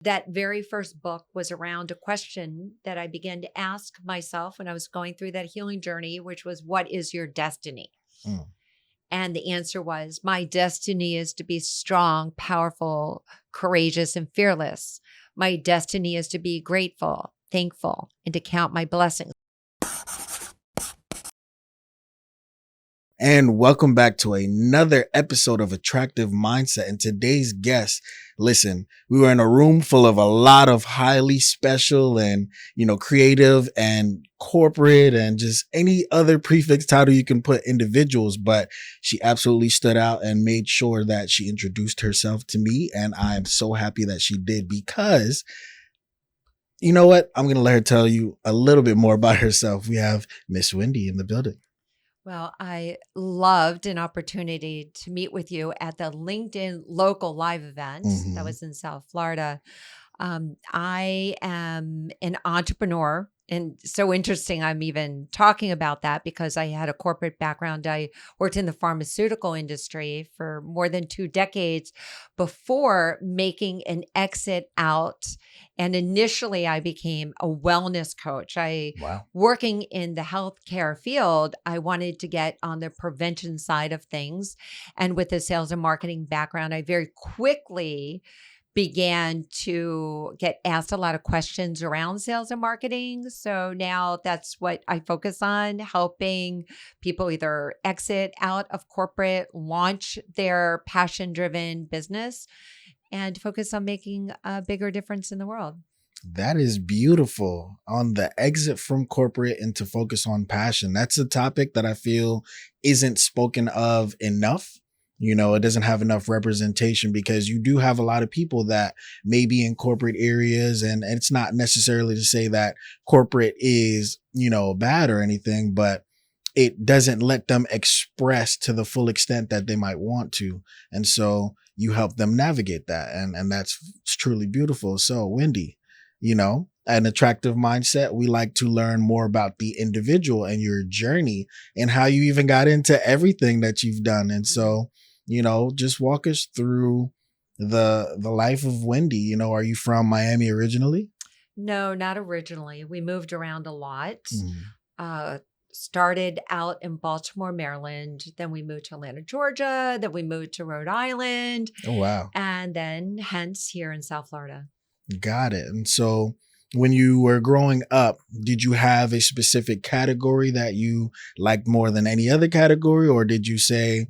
That very first book was around a question that I began to ask myself when I was going through that healing journey, which was, what is your destiny? Mm. And the answer was, my destiny is to be strong, powerful, courageous, and fearless. My destiny is to be grateful, thankful, and to count my blessings. And welcome back to another episode of Attractive Mindset. And today's guest, listen, we were in a room full of a lot of highly special and, creative and corporate and just any other prefix title you can put individuals. But she absolutely stood out and made sure that she introduced herself to me. And I'm so happy that she did, because you know what? I'm going to let her tell you a little bit more about herself. We have Miss Wendi in the building. Well, I loved an opportunity to meet with you at the LinkedIn local live event that was in South Florida. I am an entrepreneur, and so interesting. I'm even talking about that because I had a corporate background. I worked in the pharmaceutical industry for more than 2 decades before making an exit out. And initially, I became a wellness coach. Wow. Working in the healthcare field, I wanted to get on the prevention side of things. And with a sales and marketing background, I very quickly began to get asked a lot of questions around sales and marketing. So now that's what I focus on, helping people either exit out of corporate, launch their passion-driven business, and focus on making a bigger difference in the world. That is beautiful. On the exit from corporate and to focus on passion. That's a topic that I feel isn't spoken of enough. It doesn't have enough representation, because you do have a lot of people that may be in corporate areas, and it's not necessarily to say that corporate is, bad or anything, but it doesn't let them express to the full extent that they might want to. And so you help them navigate that. And that's truly beautiful. So Wendi, an attractive mindset, we like to learn more about the individual and your journey and how you even got into everything that you've done. And so, just walk us through the life of Wendi. Are you from Miami originally? No, not originally. We moved around a lot. Mm-hmm. Started out in Baltimore, Maryland. Then we moved to Atlanta, Georgia. Then we moved to Rhode Island. Oh, wow. And then hence here in South Florida. Got it. And so when you were growing up, did you have a specific category that you liked more than any other category? Or did you say,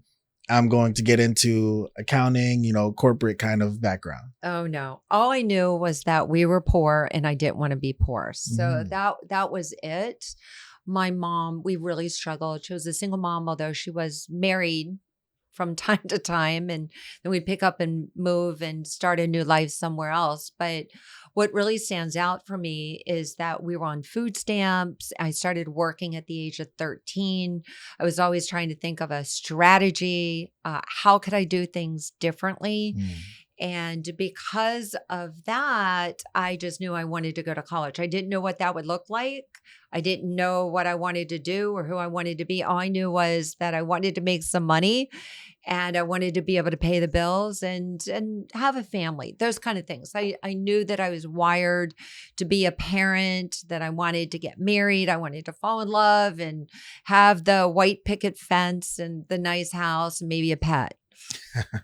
I'm going to get into accounting, corporate kind of background? Oh, no. All I knew was that we were poor and I didn't want to be poor. So that was it. My mom, we really struggled. She was a single mom, although she was married from time to time. And then we'd pick up and move and start a new life somewhere else. But what really stands out for me is that we were on food stamps. I started working at the age of 13. I was always trying to think of a strategy. How could I do things differently? And because of that, I just knew I wanted to go to college. I didn't know what that would look like. I didn't know what I wanted to do or who I wanted to be. All I knew was that I wanted to make some money and I wanted to be able to pay the bills and have a family, those kind of things. I knew that I was wired to be a parent, that I wanted to get married. I wanted to fall in love and have the white picket fence and the nice house and maybe a pet.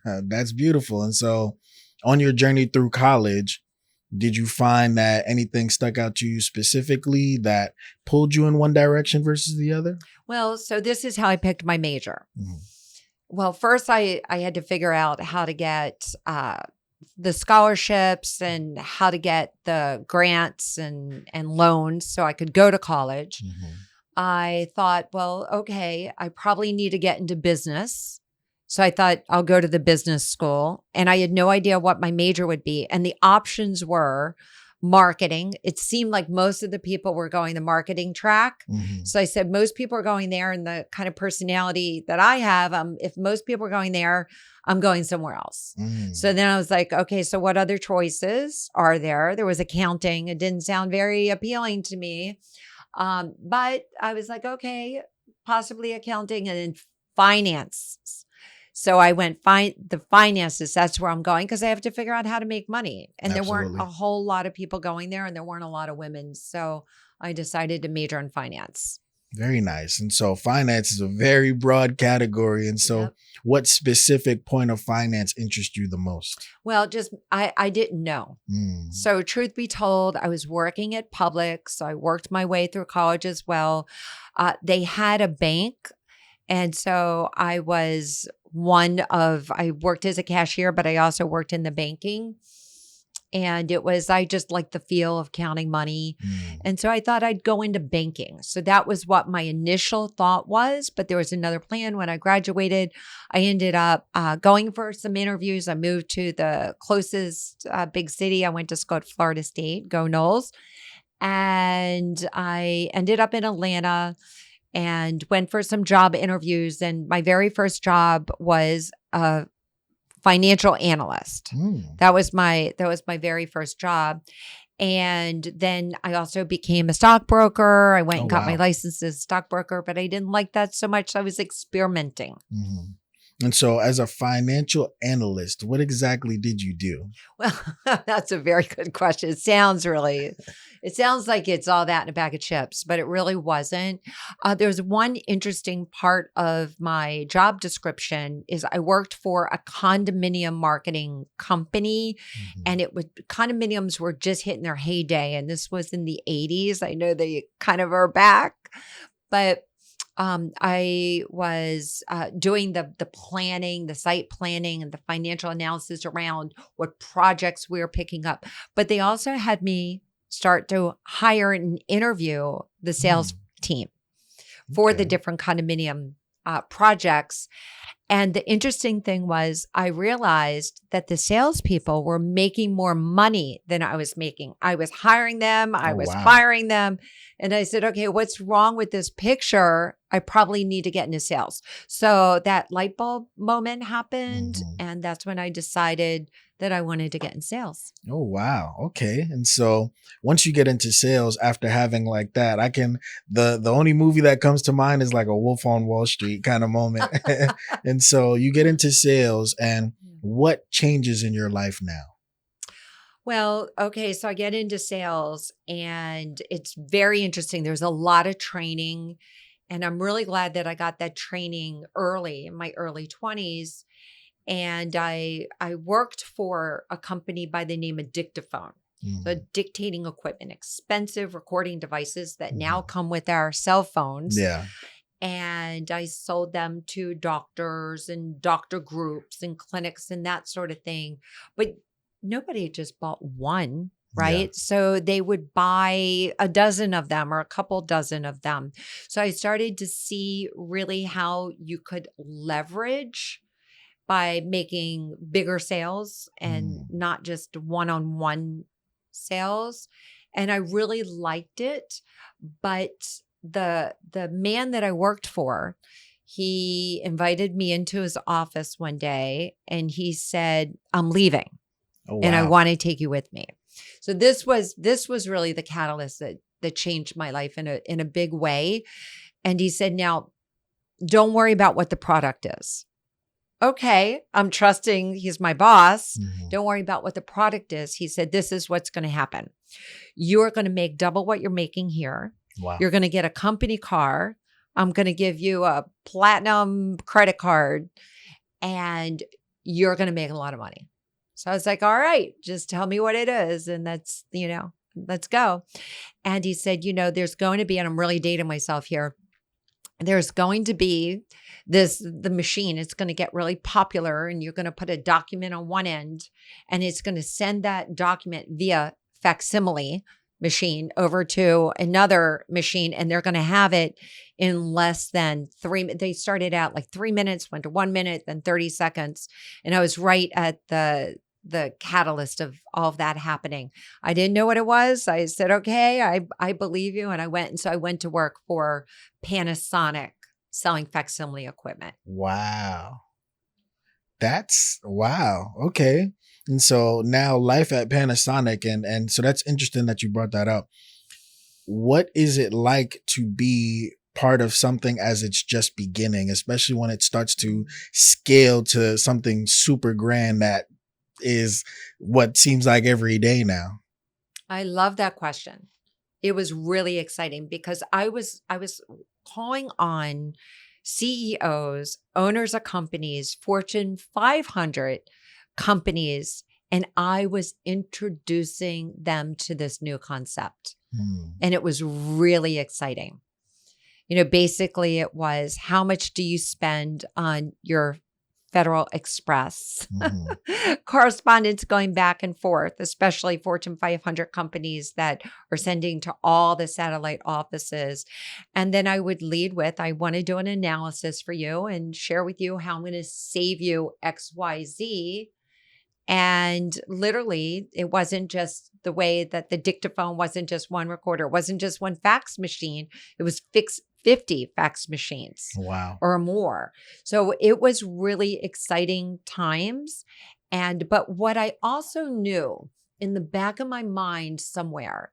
That's beautiful. And so on your journey through college, did you find that anything stuck out to you specifically that pulled you in one direction versus the other? Well, so this is how I picked my major. Well, first I had to figure out how to get the scholarships and how to get the grants and loans so I could go to college. I thought, well, okay, I probably need to get into business. So I thought I'll go to the business school, and I had no idea what my major would be. And the options were marketing. It seemed like most of the people were going the marketing track. So I said, most people are going there, and the kind of personality that I have, if most people are going there, I'm going somewhere else. So then I was like, okay, so what other choices are there? There was accounting. It didn't sound very appealing to me. But I was like, okay, possibly accounting and then finance. So I went the finances. That's where I'm going because I have to figure out how to make money. And there weren't Absolutely. a whole lot of people going there, and there weren't a lot of women. So I decided to major in finance. Very nice. And so finance is a very broad category. And so Yep. what specific point of finance interests you the most? Well, just I didn't know. Mm. So truth be told, I was working at Publix. So I worked my way through college as well. They had a bank. And so I worked as a cashier, but I also worked in the banking. And I just liked the feel of counting money. Mm. And so I thought I'd go into banking. So that was what my initial thought was. But there was another plan. When I graduated, I ended up going for some interviews. I moved to the closest big city. I went to school at Florida State, go Noles. And I ended up in Atlanta and went for some job interviews. And my very first job was a financial analyst. Mm. That was my very first job. And then I also became a stockbroker. I went and got my license as a stockbroker, but I didn't like that so much. So I was experimenting. Mm-hmm. And so as a financial analyst, what exactly did you do? Well, that's a very good question. It sounds like it's all that in a bag of chips, but it really wasn't. There's one interesting part of my job description is I worked for a condominium marketing company, Mm-hmm. and condominiums were just hitting their heyday. And this was in the 80s. I know they kind of are back, but I was doing the planning, the site planning, and the financial analysis around what projects we were picking up. But they also had me start to hire and interview the sales team for the different condominium projects. And the interesting thing was I realized that the salespeople were making more money than I was making. I was hiring them. I was firing them. And I said, okay, what's wrong with this picture? I probably need to get into sales. So that light bulb moment happened. Mm-hmm. And that's when I decided that I wanted to get in sales. Oh, wow. Okay. And so once you get into sales after having like that, the only movie that comes to mind is like a Wolf on Wall Street kind of moment. And so you get into sales, and what changes in your life now? Well, okay. So I get into sales, and it's very interesting. There's a lot of training, and I'm really glad that I got that training early in my early 20s. And I worked for a company by the name of Dictaphone. Mm-hmm. So dictating equipment, expensive recording devices that now come with our cell phones. Yeah. And I sold them to doctors and doctor groups and clinics and that sort of thing. But nobody just bought one, right? Yeah. So they would buy a dozen of them or a couple dozen of them. So I started to see really how you could leverage by making bigger sales and not just one-on-one sales. And I really liked it. But the man that I worked for, he invited me into his office one day and he said, I'm leaving. Oh, wow. And I want to take you with me. So this was really the catalyst that changed my life in a big way. And he said, now don't worry about what the product is. Okay, I'm trusting he's my boss. Mm-hmm. Don't worry about what the product is. He said, this is what's going to happen. You're going to make double what you're making here. Wow. You're going to get a company car. I'm going to give you a platinum credit card, and you're going to make a lot of money. So I was like, all right, just tell me what it is. And that's, let's go. And he said, there's going to be, and I'm really dating myself here, there's going to be the machine, it's going to get really popular, and you're going to put a document on one end, and it's going to send that document via facsimile machine over to another machine, and they're going to have it in less than 3 minutes. They started out like 3 minutes, went to 1 minute, then 30 seconds. And I was right at the catalyst of all of that happening. I didn't know what it was. I said, okay, I believe you. And I went. And so I went to work for Panasonic selling facsimile equipment. Wow. Wow. Okay. And so now life at Panasonic, and so that's interesting that you brought that up. What is it like to be part of something as it's just beginning, especially when it starts to scale to something super grand that is what seems like every day now? I love that question. It was really exciting because I was calling on CEOs, owners of companies, Fortune 500 companies, and I was introducing them to this new concept. Hmm. And it was really exciting. Basically it was, how much do you spend on your Federal Express Hmm. correspondence going back and forth, especially Fortune 500 companies that are sending to all the satellite offices. And then I would lead with, I want to do an analysis for you and share with you how I'm going to save you XYZ. And literally, it wasn't just the way that the dictaphone wasn't just one recorder, it wasn't just one fax machine, it was 50 fax machines Wow. or more. So it was really exciting times. But what I also knew in the back of my mind somewhere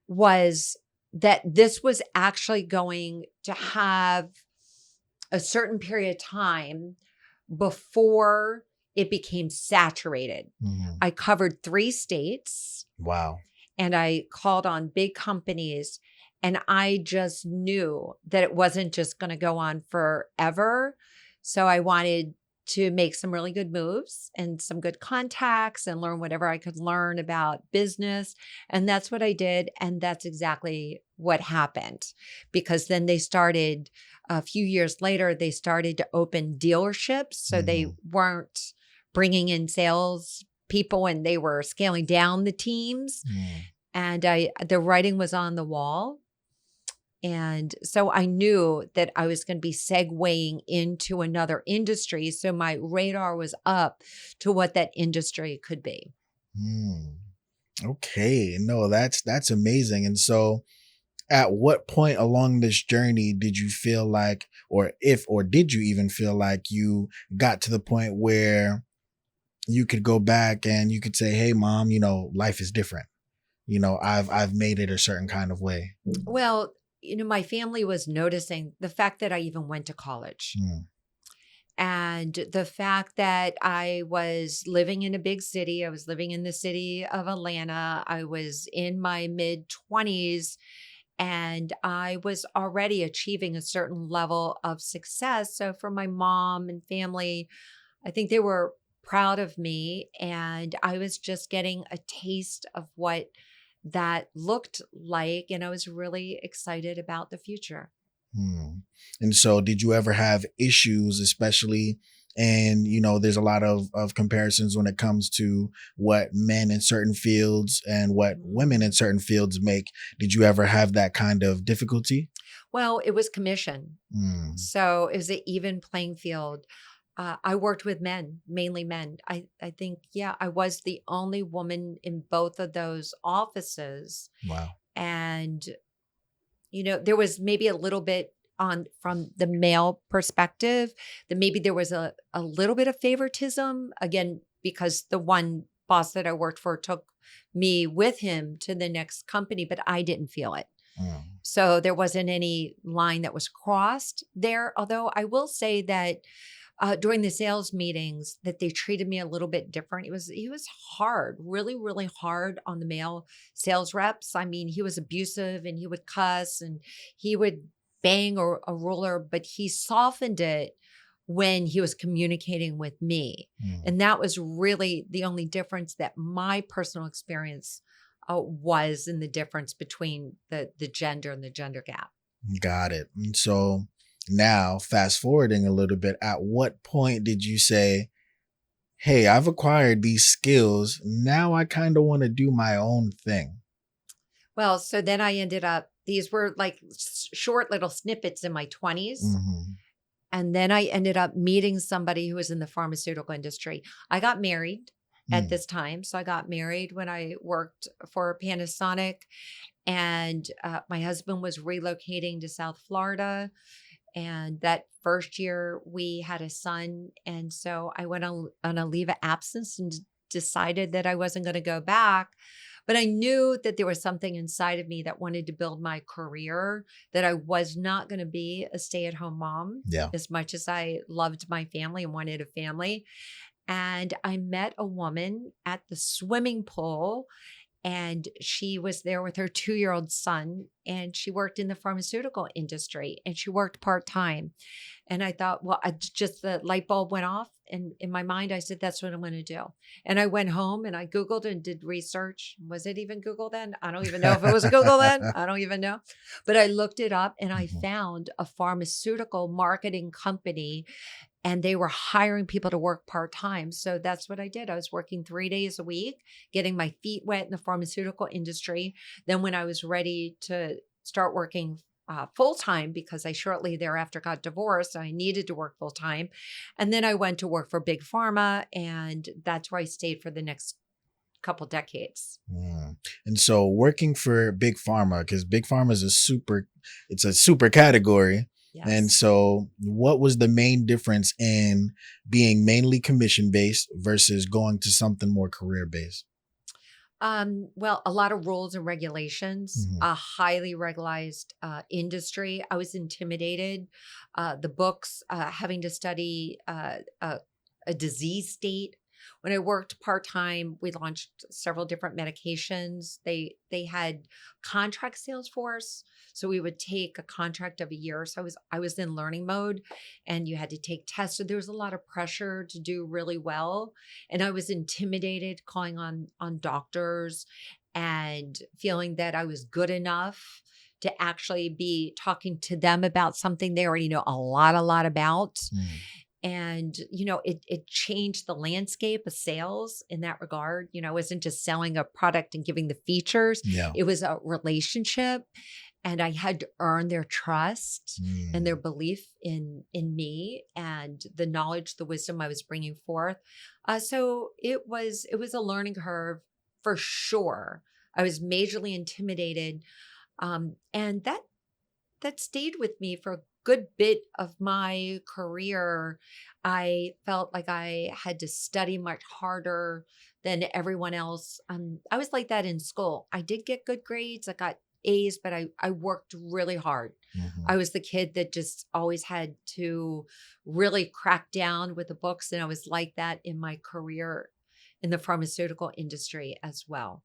was that this was actually going to have a certain period of time before it became saturated. Hmm. I covered 3 states Wow. and I called on big companies, and I just knew that it wasn't just going to go on forever. So I wanted to make some really good moves and some good contacts and learn whatever I could learn about business. And that's what I did. And that's exactly what happened, because then they started a few years later, they started to open dealerships. So they Hmm. weren't bringing in sales people and they were scaling down the teams. Hmm. And the writing was on the wall. And so I knew that I was going to be segueing into another industry. So my radar was up to what that industry could be. Hmm. Okay. No, that's amazing. And so at what point along this journey did you feel like, or did you even feel like you got to the point where you could go back and you could say, "Hey mom, life is different. I've made it a certain kind of way." Well, my family was noticing the fact that I even went to college Mm. and the fact that I was living in a big city. I was living in the city of Atlanta. I was in my mid 20s and I was already achieving a certain level of success. So for my mom and family, I think they were proud of me. And I was just getting a taste of what that looked like. And I was really excited about the future. Hmm. And so did you ever have issues, especially, and there's a lot of comparisons when it comes to what men in certain fields and what women in certain fields make. Did you ever have that kind of difficulty? Well, it was commission. Mm. So it was an even playing field. I worked with men, mainly men. I think, yeah, I was the only woman in both of those offices. Wow. And there was maybe a little bit on from the male perspective that maybe there was a little bit of favoritism, again, because the one boss that I worked for took me with him to the next company, but I didn't feel it. Mm. So there wasn't any line that was crossed there. Although I will say that during the sales meetings that they treated me a little bit different. He was hard, really, really hard on the male sales reps. I mean, he was abusive and he would cuss and he would bang a ruler, but he softened it when he was communicating with me. Mm. And that was really the only difference that my personal experience was in the difference between the gender and the gender gap. Got it. And so now, fast forwarding a little bit, at what point did you say, "Hey, I've acquired these skills. Now I kind of want to do my own thing"? Well, so then I ended up, these were like short little snippets in my 20s. Hmm. And then I ended up meeting somebody who was in the pharmaceutical industry. I got married at Mm. this time. So I got married when I worked for Panasonic, and my husband was relocating to South Florida. And that first year we had a son. And so I went on a leave of absence and decided that I wasn't going to go back. But I knew that there was something inside of me that wanted to build my career, that I was not going to be a stay-at-home mom Yeah. as much as I loved my family and wanted a family. And I met a woman at the swimming pool, and she was there with her 2-year-old son, and she worked in the pharmaceutical industry, and she worked part-time. And I thought, well, the light bulb went off. And in my mind, I said, that's what I'm going to do. And I went home and I Googled and did research. Was it even Google then? I don't even know if it was Google then. I don't even know. But I looked it up and I found a pharmaceutical marketing company, and they were hiring people to work part-time. So that's what I did. I was working 3 days a week, getting my feet wet in the pharmaceutical industry. Then when I was ready to start working full-time, because I shortly thereafter got divorced, I needed to work full-time. And then I went to work for Big Pharma, and that's where I stayed for the next couple decades. And so working for Big Pharma, because Big Pharma is it's a super category. Yes. And so what was the main difference in being mainly commission based versus going to something more career based? Well, a lot of rules and regulations, Mhm. a highly regularized industry. I was intimidated. The books, having to study a disease state. When I worked part-time, we launched several different medications. They had contract sales for us. So we would take a contract of a year. So I was in learning mode, and you had to take tests. So there was a lot of pressure to do really well. And I was intimidated calling on doctors and feeling that I was good enough to actually be talking to them about something they already know a lot about. Mm. And, it changed the landscape of sales in that regard. It wasn't just selling a product and giving the features. Yeah. It was a relationship, and I had to earn their trust and their Mm. belief in me and the knowledge, the wisdom I was bringing forth. So it was a learning curve for sure. I was majorly intimidated, and that stayed with me for a good bit of my career. I felt like I had to study much harder than everyone else. I was like that in school. I did get good grades. I got A's, but I worked really hard. I Mhm. was the kid that just always had to really crack down with the books. And I was like that in my career in the pharmaceutical industry as well.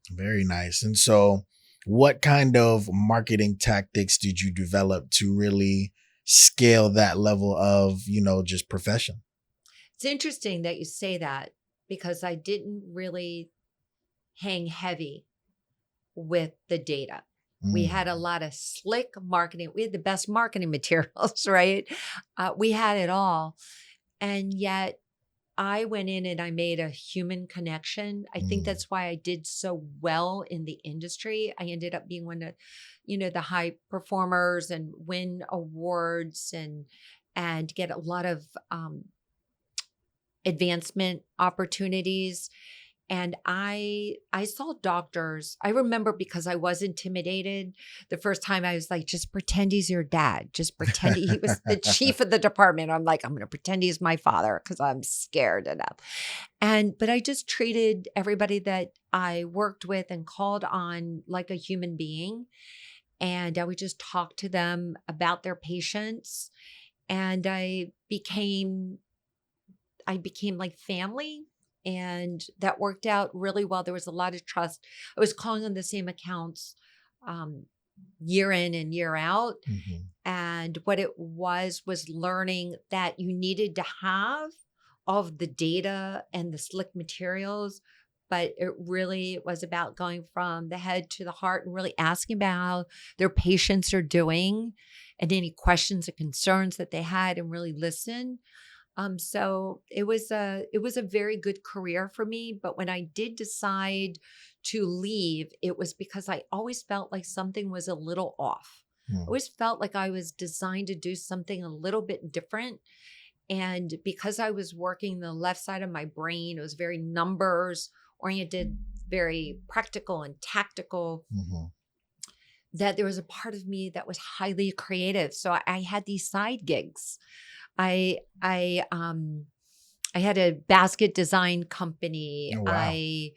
Very nice. And so what kind of marketing tactics did you develop to really scale that level of, just profession? It's interesting that you say that, because I didn't really hang heavy with the data. We had a Mm. lot of slick marketing. We had the best marketing materials, right? We had it all. And yet I went in and I made a human connection. I think Mm. that's why I did so well in the industry. I ended up being one of, the high performers and win awards and get a lot of advancement opportunities. And I saw doctors. I remember, because I was intimidated the first time. I was like, just pretend he's your dad. Just pretend he was the chief of the department. I'm like, I'm going to pretend he's my father because I'm scared enough. But I just treated everybody that I worked with and called on like a human being. And I would just talk to them about their patients. And I became like family, and that worked out really well. There was a lot of trust. I was calling on the same accounts um, year in and year out. Mhm. And what it was learning that you needed to have all of the data and the slick materials, but it really was about going from the head to the heart and really asking about how their patients are doing and any questions or concerns that they had, and really listen. So it was a very good career for me. But when I did decide to leave, it was because I always felt like something was a little off. I Mm. always felt like I was designed to do something a little bit different. And because I was working the left side of my brain, it was very numbers oriented, very practical and tactical, Mhm. that there was a part of me that was highly creative. So I had these side gigs. I had a basket design company. Oh, wow. I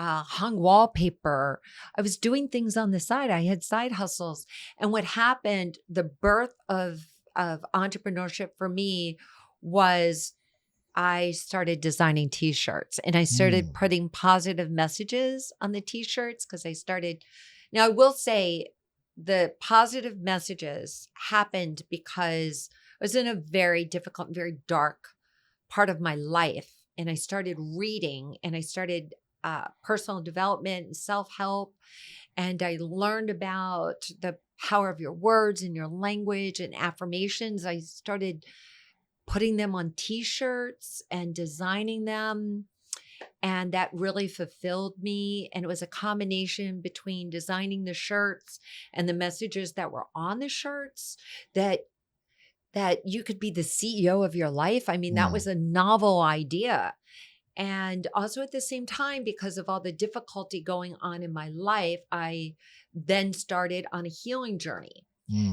hung wallpaper. I was doing things on the side. I had side hustles. And what happened, the birth of entrepreneurship for me was I started designing t-shirts, and I started putting positive messages on the t-shirts because now I will say the positive messages happened because I was in a very difficult, very dark part of my life. And I started reading, and I started personal development and self-help. And I learned about the power of your words and your language and affirmations. I started putting them on t-shirts and designing them. And that really fulfilled me. And it was a combination between designing the shirts and the messages that were on the shirts that you could be the CEO of your life. I mean, that was a novel idea. And also at the same time, because of all the difficulty going on in my life, I then started on a healing journey.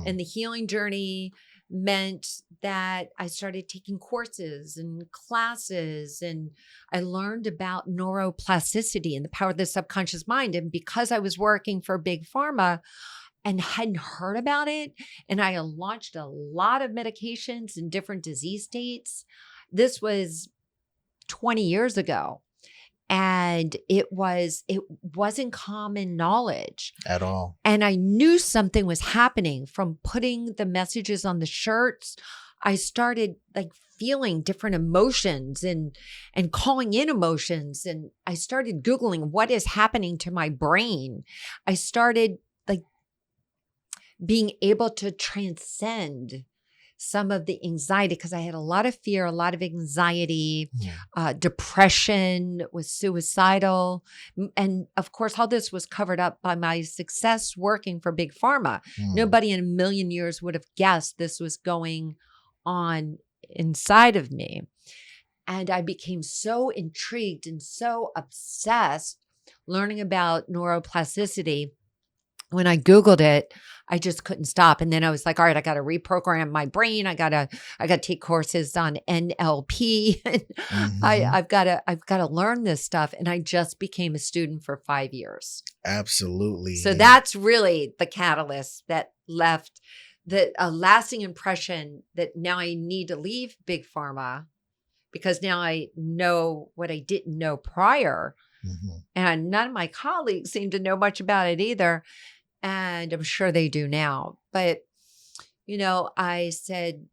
And the healing journey meant that I started taking courses and classes, and I learned about neuroplasticity and the power of the subconscious mind. And because I was working for Big Pharma and hadn't heard about it, and I launched a lot of medications in different disease states, this was 20 years ago. And it wasn't common knowledge at all. And I knew something was happening from putting the messages on the shirts. I started like feeling different emotions and calling in emotions. And I started Googling what is happening to my brain. I started like being able to transcend some of the anxiety because I had a lot of fear, a lot of anxiety, depression, was suicidal. And of course, all this was covered up by my success working for Big Pharma. Nobody in a million years would have guessed this was going on inside of me. And I became so intrigued and so obsessed learning about neuroplasticity. When I Googled it, I just couldn't stop. And then I was like, all right, I got to reprogram my brain. I got to take courses on NLP. I've got to learn this stuff. And I just became a student for 5 years. Absolutely. So that's really the catalyst that left a lasting impression that now I need to leave Big Pharma because now I know what I didn't know prior. And none of my colleagues seem to know much about it either. And I'm sure they do now. But, I said,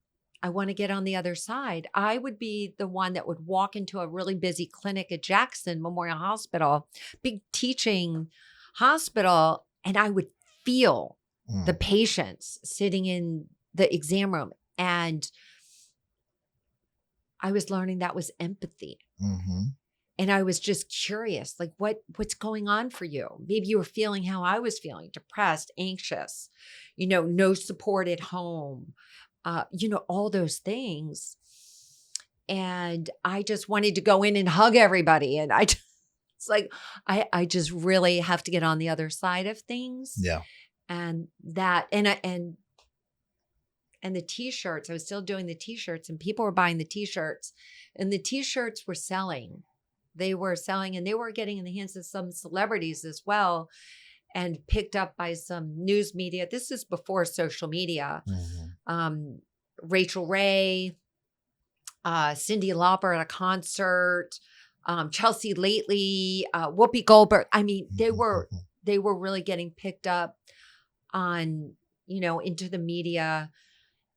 I want to get on the other side. I would be the one that would walk into a really busy clinic at Jackson Memorial Hospital, big teaching hospital, and I would feel the patients sitting in the exam room. And I was learning that was empathy. And I was just curious, like what's going on for you? Maybe you were feeling how I was feeling, depressed, anxious, no support at home, all those things. And I just wanted to go in and hug everybody. And it's like, I just really have to get on the other side of things. Yeah. And that, and the t-shirts, I was still doing the t-shirts and people were buying the t-shirts and the t-shirts were selling. They were selling and they were getting in the hands of some celebrities as well and picked up by some news media. This is before social media. Rachel Ray, Cyndi Lauper at a concert, Chelsea Lately, Whoopi Goldberg. I mean, they were really getting picked up on, into the media.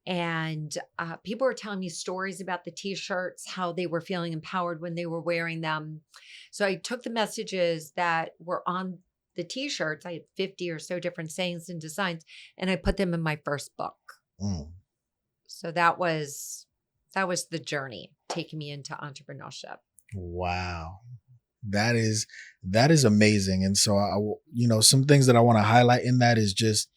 And people were telling me stories about the t-shirts, how they were feeling empowered when they were wearing them. So I took the messages that were on the t-shirts. I had 50 or so different sayings and designs, and I put them in my first book. So that was the journey taking me into entrepreneurship. Wow. That is amazing. And so, some things that I want to highlight in that is just,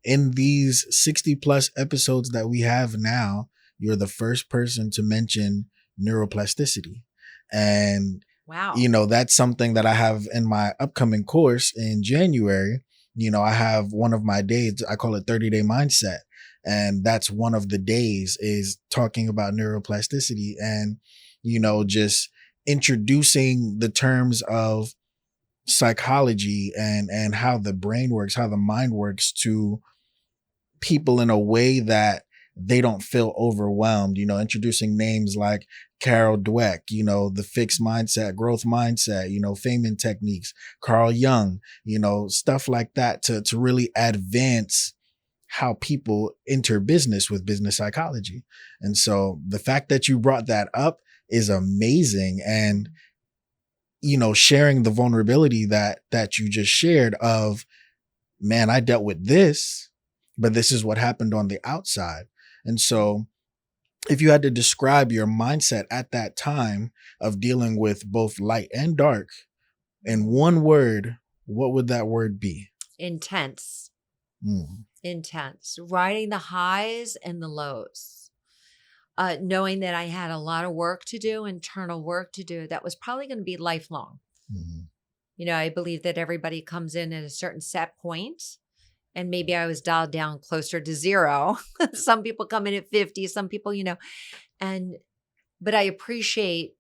in these 60 plus episodes that we have now, you're the first person to mention neuroplasticity. And, wow, that's something that I have in my upcoming course in January. I have one of my days, I call it 30-day mindset. And that's one of the days is talking about neuroplasticity and, just introducing the terms of psychology and how the brain works, how the mind works to people in a way that they don't feel overwhelmed, introducing names like Carol Dweck, the fixed mindset, growth mindset, Feynman techniques, Carl Jung, stuff like that to really advance how people enter business with business psychology. And so the fact that you brought that up is amazing. And, sharing the vulnerability that you just shared of, man, I dealt with this, but this is what happened on the outside. And so if you had to describe your mindset at that time of dealing with both light and dark in one word, what would that word be? Intense. Mm. Intense. Riding the highs and the lows. Knowing that I had a lot of work to do, internal work to do, that was probably going to be lifelong. Mm-hmm. I believe that everybody comes in at a certain set point, and maybe I was dialed down closer to 0. Some people come in at 50, some people, but I appreciate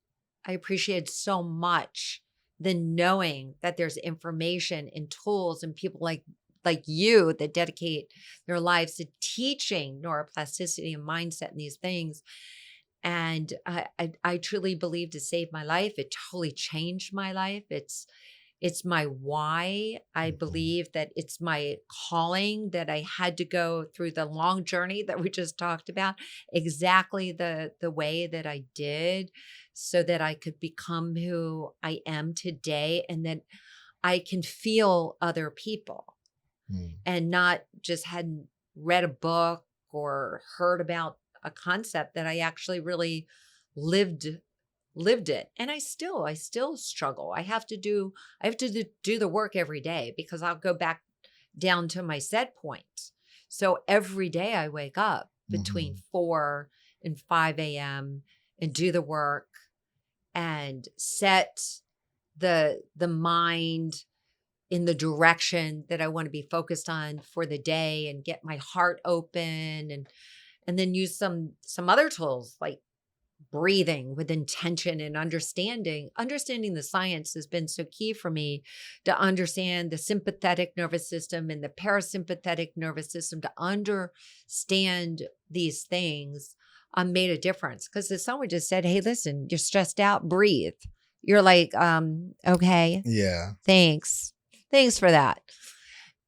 so much the knowing that there's information and tools and people like you that dedicate their lives to teaching neuroplasticity and mindset and these things. And I truly believe to save my life. It totally changed my life. It's my why. I believe that it's my calling, that I had to go through the long journey that we just talked about, exactly the way that I did, so that I could become who I am today, and that I can feel other people. And not just hadn't read a book or heard about a concept, that I actually really lived it. And I still struggle. I have to do the work every day, because I'll go back down to my set point. So every day I wake up between 4 and 5 a.m. and do the work and set the mind in the direction that I want to be focused on for the day, and get my heart open, and then use some other tools like breathing with intention and understanding the science has been so key for me, to understand the sympathetic nervous system and the parasympathetic nervous system, to understand these things made a difference. Because if someone just said, hey, listen, you're stressed out, breathe. You're like, okay. Yeah. Thanks for that.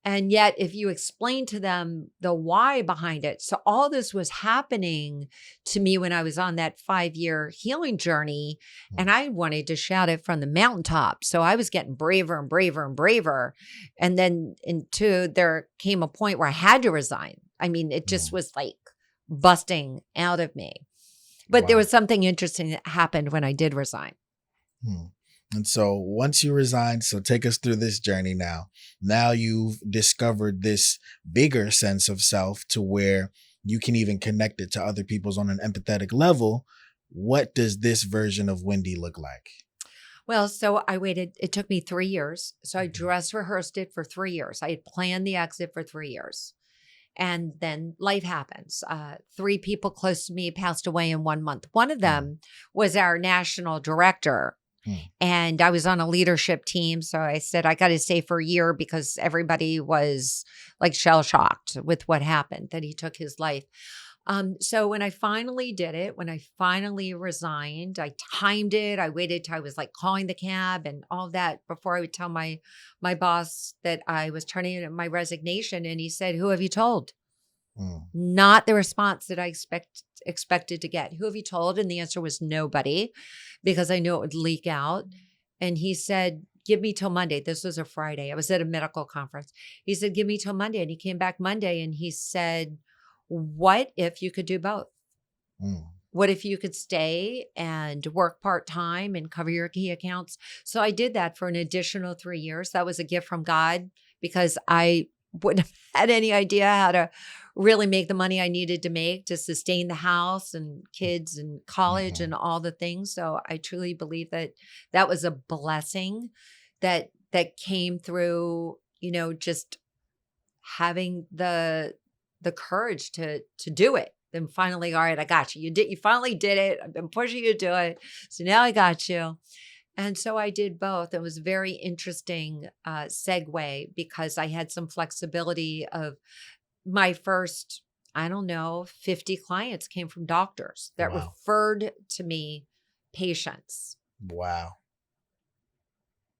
And yet, if you explain to them the why behind it, so all this was happening to me when I was on that 5-year healing journey, and I wanted to shout it from the mountaintop. So I was getting braver and braver and braver. And then there came a point where I had to resign. I mean, it just was like busting out of me. But there was something interesting that happened when I did resign. And so once you resigned, so take us through this journey now. Now you've discovered this bigger sense of self to where you can even connect it to other people's on an empathetic level. What does this version of Wendi look like? Well, so I waited. It took me 3 years. So I dress rehearsed it for 3 years. I had planned the exit for 3 years. And then life happens. 3 people close to me passed away in 1 month. One of them was our national director. And I was on a leadership team. So I said, I got to stay for a year, because everybody was like shell shocked with what happened, that he took his life. So when I finally did it, when I finally resigned, I timed it. I waited till I was like calling the cab and all that before I would tell my boss that I was turning in my resignation. And he said, who have you told? Not the response that I expected to get. Who have you told? And the answer was nobody, because I knew it would leak out. And he said, give me till Monday. This was a Friday. I was at a medical conference. He said, give me till Monday. And he came back Monday and he said, what if you could do both? What if you could stay and work part-time and cover your key accounts? So I did that for an additional 3 years. That was a gift from God, because I wouldn't have had any idea how to really make the money I needed to make to sustain the house and kids and college and all the things. So I truly believe that that was a blessing that came through, just having the courage to do it. Then finally, all right, I got you. You finally did it. I've been pushing you to do it. So now I got you. And so I did both. It was a very interesting segue because I had some flexibility of my first, I don't know, 50 clients came from doctors that Wow. referred to me patients. Wow.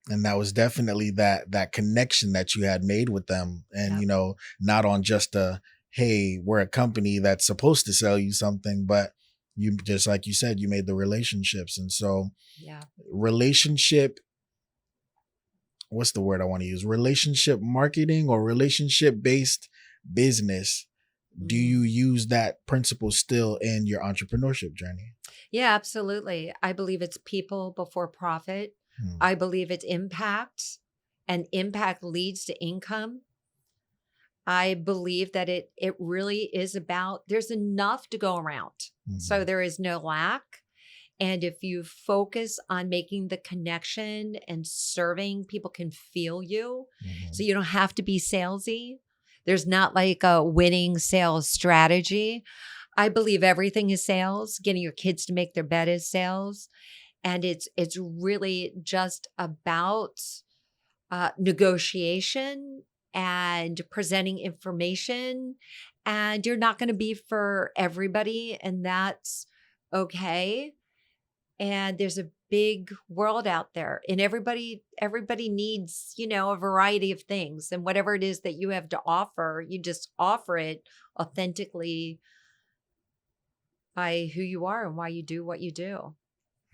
And that was definitely that connection that you had made with them. And, Yep. not on just a, hey, we're a company that's supposed to sell you something, but you, just like you said, you made the relationships. And so Yeah. relationship, what's the word I want to use? Relationship marketing or relationship based business. Do Mm. you use that principle still in your entrepreneurship journey? Yeah, absolutely. I believe it's people before profit. Hmm. I believe it's impact, and impact leads to income. I believe that it really is about there's enough to go around. So Mhm. there is no lack. And if you focus on making the connection and serving, people can feel you. So Mhm. you don't have to be salesy. There's not like a winning sales strategy. I believe everything is sales. Getting your kids to make their bed is sales. And it's really just about negotiation and presenting information. And you're not going to be for everybody, and that's okay. And there's a big world out there, and everybody needs, a variety of things, and whatever it is that you have to offer, you just offer it authentically by who you are and why you do what you do.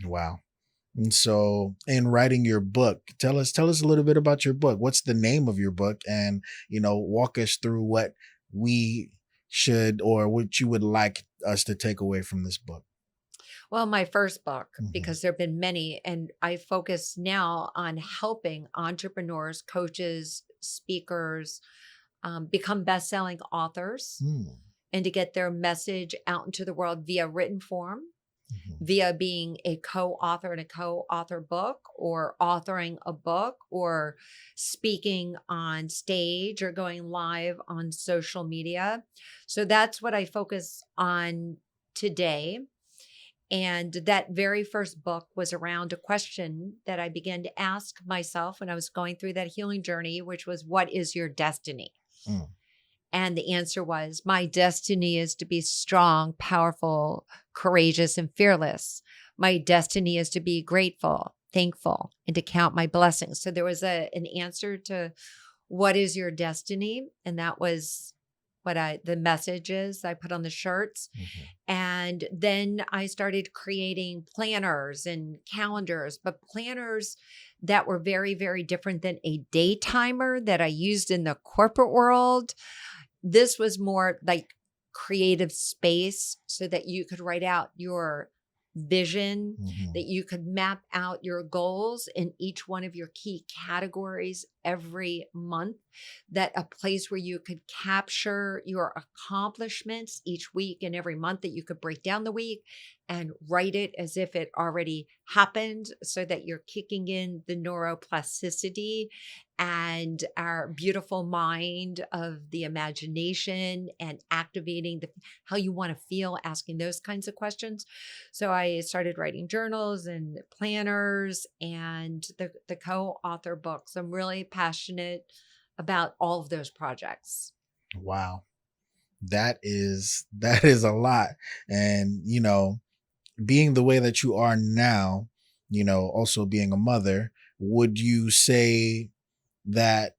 Wow. And so in writing your book, tell us a little bit about your book. What's the name of your book? And, walk us through what we should or what you would like us to take away from this book. Well, my first book, Mhm. because there have been many, and I focus now on helping entrepreneurs, coaches, speakers become best-selling authors Hmm. and to get their message out into the world via written form, Mhm. via being a co-author in a co-author book, or authoring a book, or speaking on stage, or going live on social media. So that's what I focus on today. And that very first book was around a question that I began to ask myself when I was going through that healing journey, which was, what is your destiny? Mm. And the answer was, my destiny is to be strong, powerful, courageous, and fearless. My destiny is to be grateful, thankful, and to count my blessings. So there was an answer to what is your destiny? And that was the messages I put on the shirts. Mhm. And then I started creating planners and calendars, but planners that were very, very different than a day timer that I used in the corporate world. This was more like creative space so that you could write out your vision, Mhm. that you could map out your goals in each one of your key categories every month, that a place where you could capture your accomplishments each week and every month, that you could break down the week and write it as if it already happened, so that you're kicking in the neuroplasticity and our beautiful mind of the imagination, and activating how you want to feel, asking those kinds of questions. So I started writing journals and planners and the co-author books. I'm really passionate about all of those projects. Wow. That is a lot. And, being the way that you are now, also being a mother, would you say that,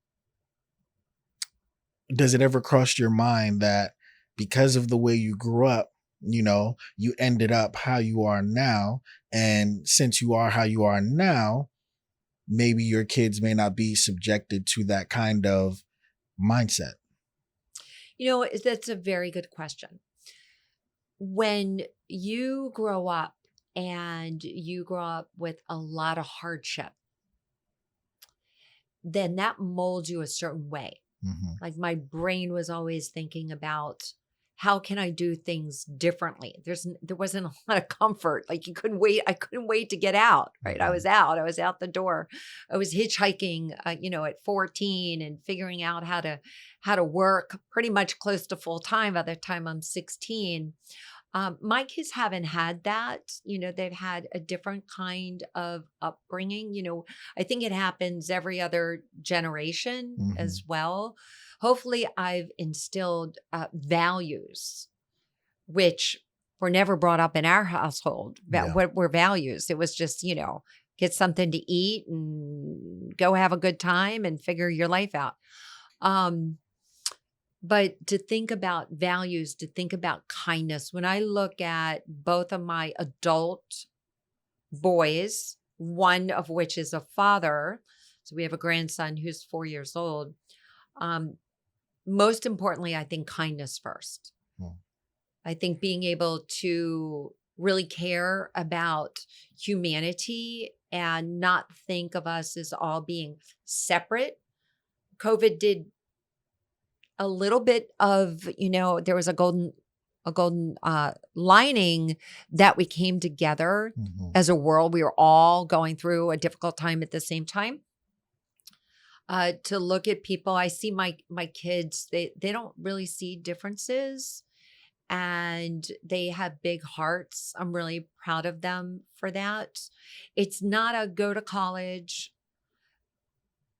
does it ever cross your mind that because of the way you grew up, you ended up how you are now? And since you are how you are now, maybe your kids may not be subjected to that kind of mindset. That's a very good question. When you grow up and you grow up with a lot of hardship, then that molds you a certain way. Hmm. Like, my brain was always thinking about, how can I do things differently? There wasn't a lot of comfort. Like, you couldn't wait. I couldn't wait to get out, right? I Hmm. was out. I was out the door. I was hitchhiking, at 14, and figuring out how to work pretty much close to full time by the time I'm 16. My kids haven't had that. They've had a different kind of upbringing. I think it happens every other generation Hmm. as well. Hopefully, I've instilled values, which were never brought up in our household. Yeah. What were values? It was just, get something to eat and go have a good time and figure your life out. Um, but to think about values, to think about kindness, when I look at both of my adult boys, one of which is a father, so we have a grandson who's 4 years old. Um, Most importantly, I think kindness first. Mm. I think being able to really care about humanity and not think of us as all being separate. COVID did a little bit of, there was a golden lining that we came together Mhm. as a world. We were all going through a difficult time at the same time. To look at people, I see my kids, they don't really see differences, and they have big hearts. I'm really proud of them for that. It's not a go to college,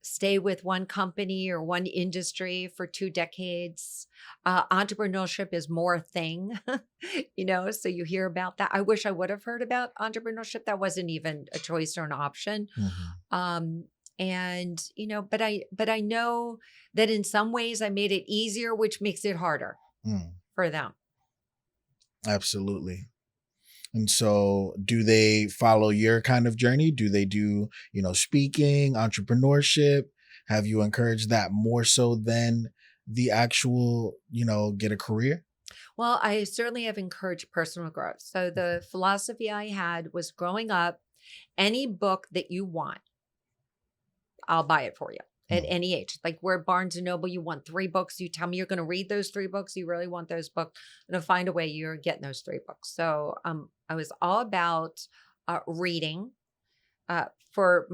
stay with one company or one industry for 2 decades. Entrepreneurship is more a thing, so you hear about that. I wish I would have heard about entrepreneurship. That wasn't even a choice or an option. Mhm. Um, and but I know that in some ways I made it easier, which makes it harder Mm. for them. Absolutely. And so, do they follow your kind of journey? Do they do, speaking, entrepreneurship? Have you encouraged that more so than the actual, get a career? Well, I certainly have encouraged personal growth. So the philosophy I had was growing up, any book that you want, I'll buy it for you at Mm. any age. Like we're Barnes and Noble, you want 3 books. You tell me you're going to read those 3 books. You really want those books. I'm going to find a way you're getting those 3 books. So I was all about reading for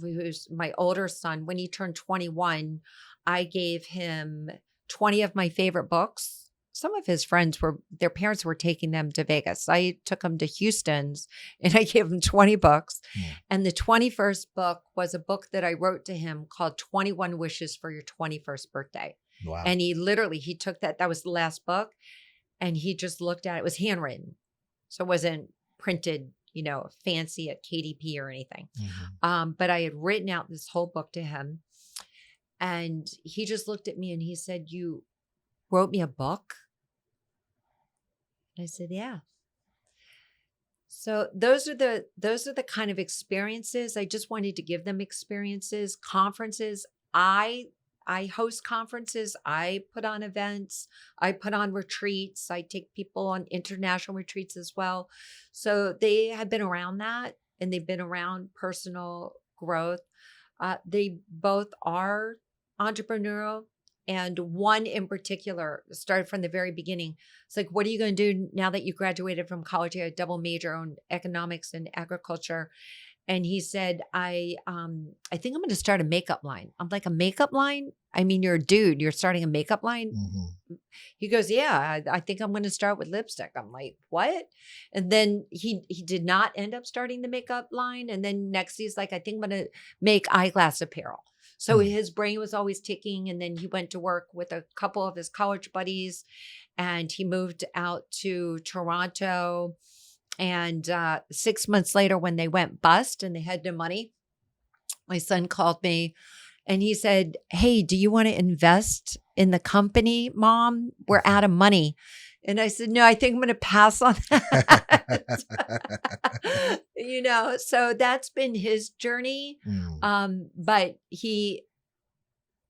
who's my older son. When he turned 21, I gave him 20 of my favorite books. Some of his friends their parents were taking them to Vegas. I took them to Houston's and I gave him 20 books. Mm. And the 21st book was a book that I wrote to him called 21 Wishes for Your 21st Birthday. Wow. And he took that was the last book, and he just looked at it. It was handwritten. So it wasn't printed, fancy at KDP or anything. Mhm. But I had written out this whole book to him, and he just looked at me and he said, "You wrote me a book?" I said, "Yeah." So those are the kind of experiences. I just wanted to give them experiences, conferences. I host conferences. I put on events. I put on retreats. I take people on international retreats as well. So they have been around that, and they've been around personal growth. They both are entrepreneurial, and one in particular started from the very beginning. It's like, what are you going to do now that you graduated from college? You had a double major on economics and agriculture. And he said, I think I'm going to start a makeup line. I'm like, a makeup line? I mean, you're a dude. You're starting a makeup line? Mhm. He goes, yeah, I think I'm going to start with lipstick. I'm like, what? And then he did not end up starting the makeup line. And then next he's like, I think I'm going to make eyeglass apparel. So Mm. his brain was always ticking. And then he went to work with a couple of his college buddies, and he moved out to Toronto. And 6 months later, when they went bust and they had no money, my son called me and he said, "Hey, do you want to invest in the company, Mom? We're out of money." And I said, "No, I think I'm going to pass on that." So that's been his journey. Mm. But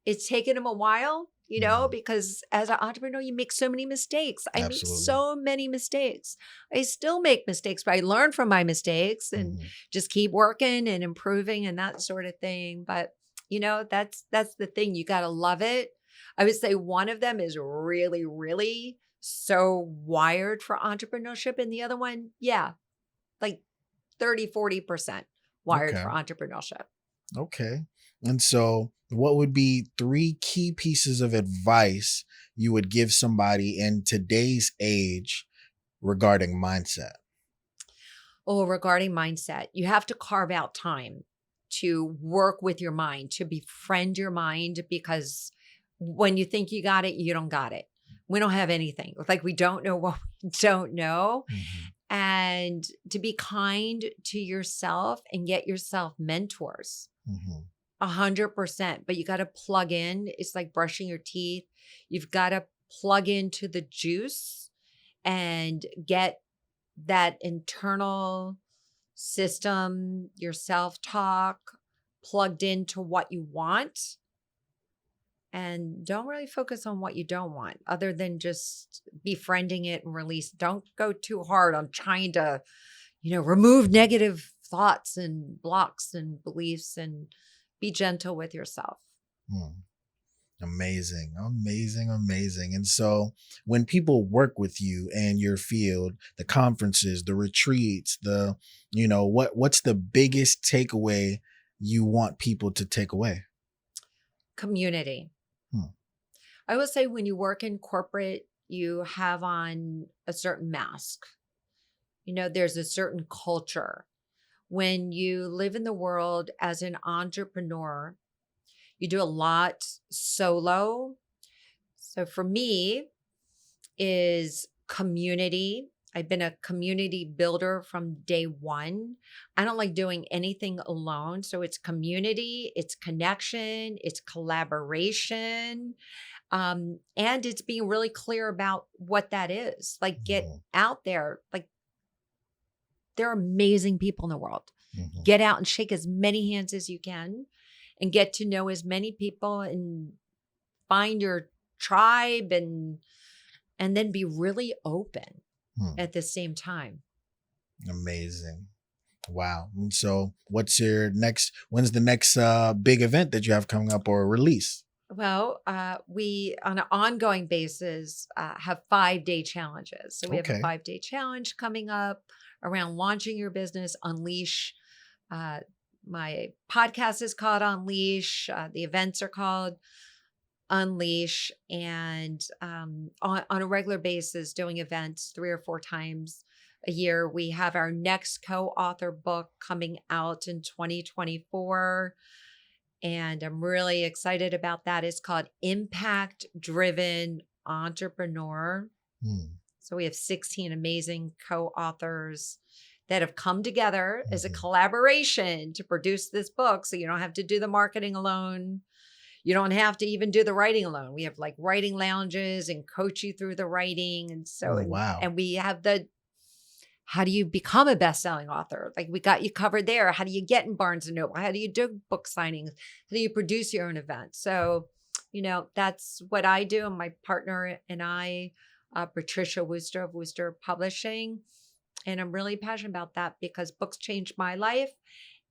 it's taken him a while, Mhm. because as an entrepreneur, you make so many mistakes. I made Absolutely. so many mistakes. I still make mistakes, but I learn from my mistakes and Mhm. just keep working and improving and that sort of thing. But that's the thing. You got to love it. I would say one of them is really, really so wired for entrepreneurship. And the other one, yeah, like 30-40% wired Okay. for entrepreneurship. Okay. And so, what would be 3 key pieces of advice you would give somebody in today's age regarding mindset? Oh, regarding mindset, you have to carve out time to work with your mind, to befriend your mind, because when you think you got it, you don't got it. We don't have anything. Like we don't know what we don't know. Mhm. And to be kind to yourself and get yourself mentors. Mhm. 100%. But you got to plug in. It's like brushing your teeth. You've got to plug into the juice and get that internal system, your self talk plugged into what you want. And don't really focus on what you don't want, other than just befriending it and release. Don't go too hard on trying to, remove negative thoughts and blocks and beliefs, and be gentle with yourself. Mm. Amazing, amazing, amazing. And so when people work with you in your field, the conferences, the retreats, what's the biggest takeaway you want people to take away? Community. Hmm. I will say when you work in corporate, you have on a certain mask. There's a certain culture. When you live in the world as an entrepreneur, you do a lot solo. So for me is community. I've been a community builder from day one. I don't like doing anything alone. So it's community, it's connection, it's collaboration. And it's being really clear about what that is. Like get Mhm. out there. Like there are amazing people in the world. Mhm. Get out and shake as many hands as you can and get to know as many people and find your tribe, and then be really open Hmm. at the same time. Amazing. Wow. And so when's the next big event that you have coming up or release? Well, we on an ongoing basis have 5-day challenges. So we have a Okay. 5-day challenge coming up around launching your business, Unleash. Uh, my podcast is called Unleash. The events are called Unleash, and on a regular basis, doing events 3 or 4 times a year. We have our next co-author book coming out in 2024, and I'm really excited about that. It's called Impact Driven Entrepreneur. Hmm. So we have 16 amazing co-authors that have come together as a Mhm. collaboration to produce this book. So you don't have to do the marketing alone. You don't have to even do the writing alone. We have like writing lounges and coach you through the writing. And so, Oh, and, wow. and we have the, how do you become a best-selling author? Like we got you covered there. How do you get in Barnes and Noble? How do you do book signings? How do you produce your own event? So, that's what I do. And my partner and I, Patricia Wooster of Wooster Publishing. And I'm really passionate about that because books changed my life.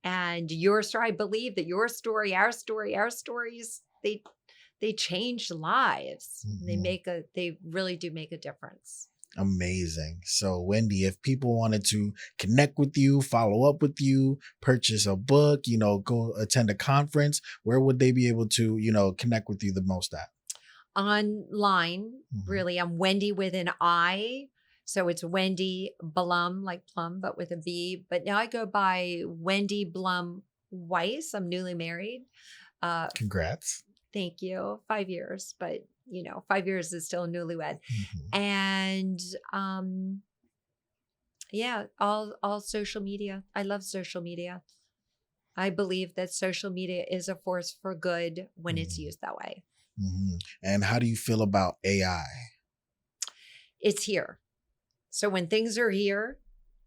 And your story, I believe that your story, our stories, they change lives. Mhm. They really do make a difference. Amazing. So, Wendy, if people wanted to connect with you, follow up with you, purchase a book, go attend a conference, where would they be able to, connect with you the most at? Online, Mhm. really, I'm Wendy with an I. So it's Wendi Blum, like plum, but with a B. But now I go by Wendi Blum Weiss. I'm newly married. Uh, Congrats. Thank you. 5 years, but 5 years is still newlywed. Mhm. And yeah, all social media. I love social media. I believe that social media is a force for good when it's Mhm. used that way. Mhm. And how do you feel about AI? It's here. So when things are here,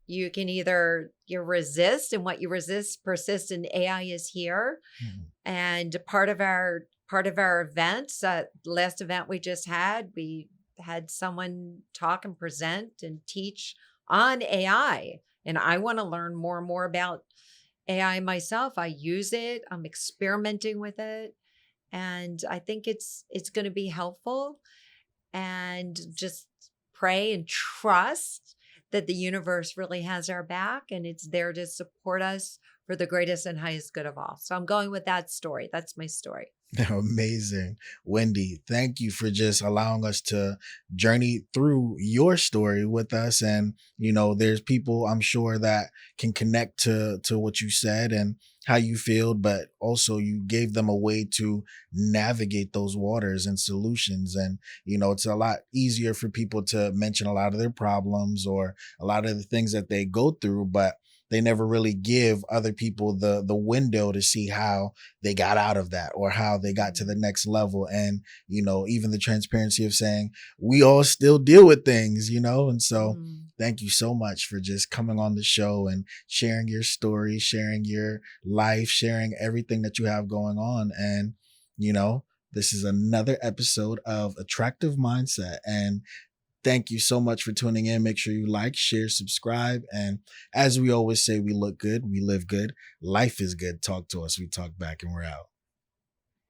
you can either you resist, and what you resist persists, and AI is here. Mhm. And part of our events, last event we just had, we had someone talk and present and teach on AI. And I want to learn more and more about AI myself. I use it. I'm experimenting with it. And I think it's going to be helpful, and just pray and trust that the universe really has our back and it's there to support us for the greatest and highest good of all. So I'm going with that story. That's my story. Amazing. Wendi, thank you for just allowing us to journey through your story with us. And, there's people I'm sure that can connect to what you said and how you feel, but also you gave them a way to navigate those waters and solutions. And, it's a lot easier for people to mention a lot of their problems or a lot of the things that they go through, but they never really give other people the window to see how they got out of that or how they got to the next level. And, even the transparency of saying we all still deal with things, and so thank you so much for just coming on the show and sharing your story, sharing your life, sharing everything that you have going on. And, this is another episode of Attractive Mindset. And thank you so much for tuning in. Make sure you like, share, subscribe. And as we always say, we look good, we live good, life is good. Talk to us. We talk back, and we're out.